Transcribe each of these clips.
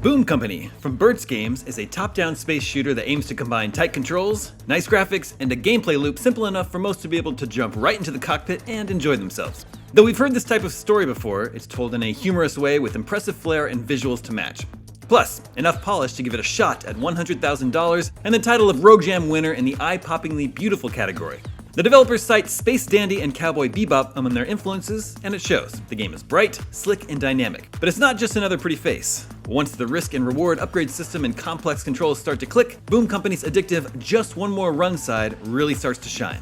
Boom Company from Burt's Games is a top-down space shooter that aims to combine tight controls, nice graphics, and a gameplay loop simple enough for most to be able to jump right into the cockpit and enjoy themselves. Though we've heard this type of story before, it's told in a humorous way with impressive flair and visuals to match. Plus, enough polish to give it a shot at $100,000 and the title of Rogue Jam winner in the eye-poppingly beautiful category. The developers cite Space Dandy and Cowboy Bebop among their influences, and it shows. The game is bright, slick, and dynamic. But it's not just another pretty face. Once the risk and reward upgrade system and complex controls start to click, Boom Company's addictive just one more run side really starts to shine.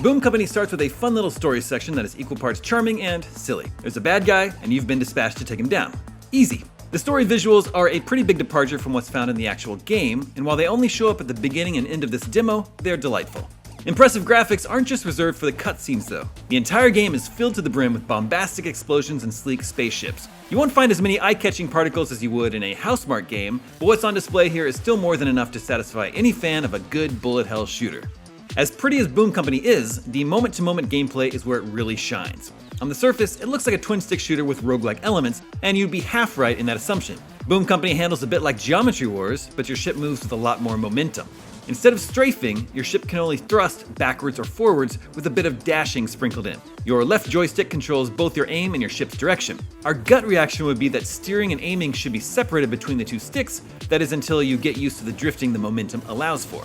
Boom Company starts with a fun little story section that is equal parts charming and silly. There's a bad guy, and you've been dispatched to take him down. Easy. The story visuals are a pretty big departure from what's found in the actual game, and while they only show up at the beginning and end of this demo, they're delightful. Impressive graphics aren't just reserved for the cutscenes though. The entire game is filled to the brim with bombastic explosions and sleek spaceships. You won't find as many eye-catching particles as you would in a Housemarque game, but what's on display here is still more than enough to satisfy any fan of a good bullet hell shooter. As pretty as Boom Company is, the moment-to-moment gameplay is where it really shines. On the surface, it looks like a twin-stick shooter with roguelike elements, and you'd be half right in that assumption. Boom Company handles a bit like Geometry Wars, but your ship moves with a lot more momentum. Instead of strafing, your ship can only thrust backwards or forwards with a bit of dashing sprinkled in. Your left joystick controls both your aim and your ship's direction. Our gut reaction would be that steering and aiming should be separated between the two sticks, that is until you get used to the drifting the momentum allows for.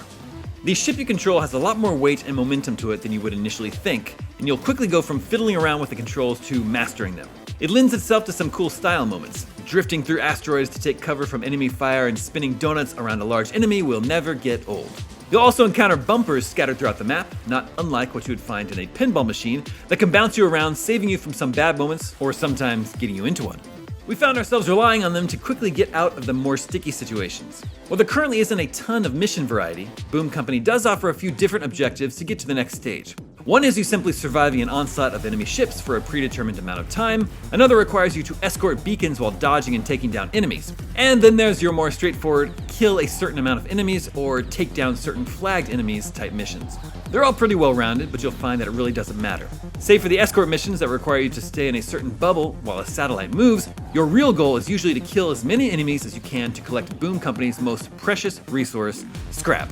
The ship you control has a lot more weight and momentum to it than you would initially think, and you'll quickly go from fiddling around with the controls to mastering them. It lends itself to some cool style moments. Drifting through asteroids to take cover from enemy fire and spinning donuts around a large enemy will never get old. You'll also encounter bumpers scattered throughout the map, not unlike what you would find in a pinball machine, that can bounce you around, saving you from some bad moments, or sometimes getting you into one. We found ourselves relying on them to quickly get out of the more sticky situations. While there currently isn't a ton of mission variety, Boom Company does offer a few different objectives to get to the next stage. One is you simply surviving an onslaught of enemy ships for a predetermined amount of time, another requires you to escort beacons while dodging and taking down enemies, and then there's your more straightforward kill a certain amount of enemies or take down certain flagged enemies type missions. They're all pretty well rounded, but you'll find that it really doesn't matter. Save for the escort missions that require you to stay in a certain bubble while a satellite moves, your real goal is usually to kill as many enemies as you can to collect Boom Company's most precious resource, scrap.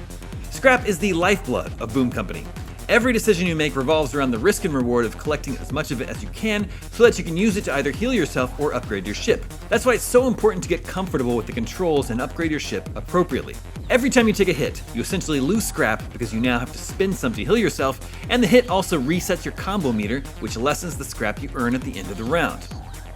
Scrap is the lifeblood of Boom Company. Every decision you make revolves around the risk and reward of collecting as much of it as you can so that you can use it to either heal yourself or upgrade your ship. That's why it's so important to get comfortable with the controls and upgrade your ship appropriately. Every time you take a hit, you essentially lose scrap because you now have to spend some to heal yourself, and the hit also resets your combo meter, which lessens the scrap you earn at the end of the round.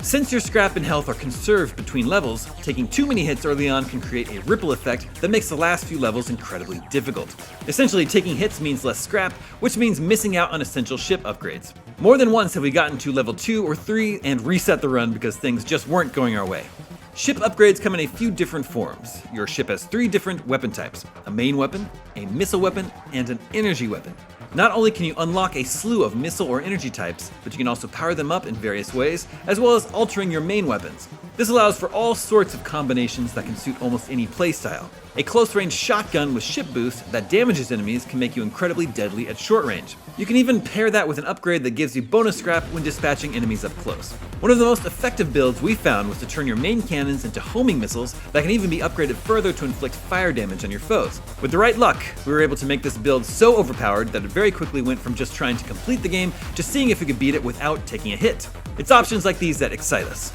Since your scrap and health are conserved between levels, taking too many hits early on can create a ripple effect that makes the last few levels incredibly difficult. Essentially, taking hits means less scrap, which means missing out on essential ship upgrades. More than once have we gotten to level 2 or 3 and reset the run because things just weren't going our way. Ship upgrades come in a few different forms. Your ship has 3 different weapon types: a main weapon, a missile weapon, and an energy weapon. Not only can you unlock a slew of missile or energy types, but you can also power them up in various ways, as well as altering your main weapons. This allows for all sorts of combinations that can suit almost any playstyle. A close-range shotgun with ship boost that damages enemies can make you incredibly deadly at short range. You can even pair that with an upgrade that gives you bonus scrap when dispatching enemies up close. One of the most effective builds we found was to turn your main cannons into homing missiles that can even be upgraded further to inflict fire damage on your foes. With the right luck, we were able to make this build so overpowered that it very quickly went from just trying to complete the game to seeing if we could beat it without taking a hit. It's options like these that excite us.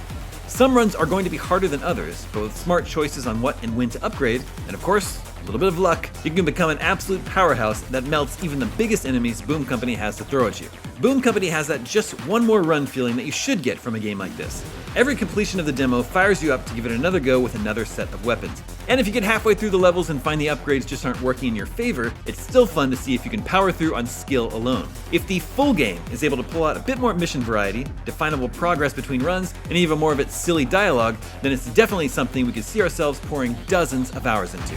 Some runs are going to be harder than others, but with smart choices on what and when to upgrade, and of course, a little bit of luck, you can become an absolute powerhouse that melts even the biggest enemies Boom Company has to throw at you. Boom Company has that just one more run feeling that you should get from a game like this. Every completion of the demo fires you up to give it another go with another set of weapons. And if you get halfway through the levels and find the upgrades just aren't working in your favor, it's still fun to see if you can power through on skill alone. If the full game is able to pull out a bit more mission variety, definable progress between runs, and even more of its silly dialogue, then it's definitely something we could see ourselves pouring dozens of hours into.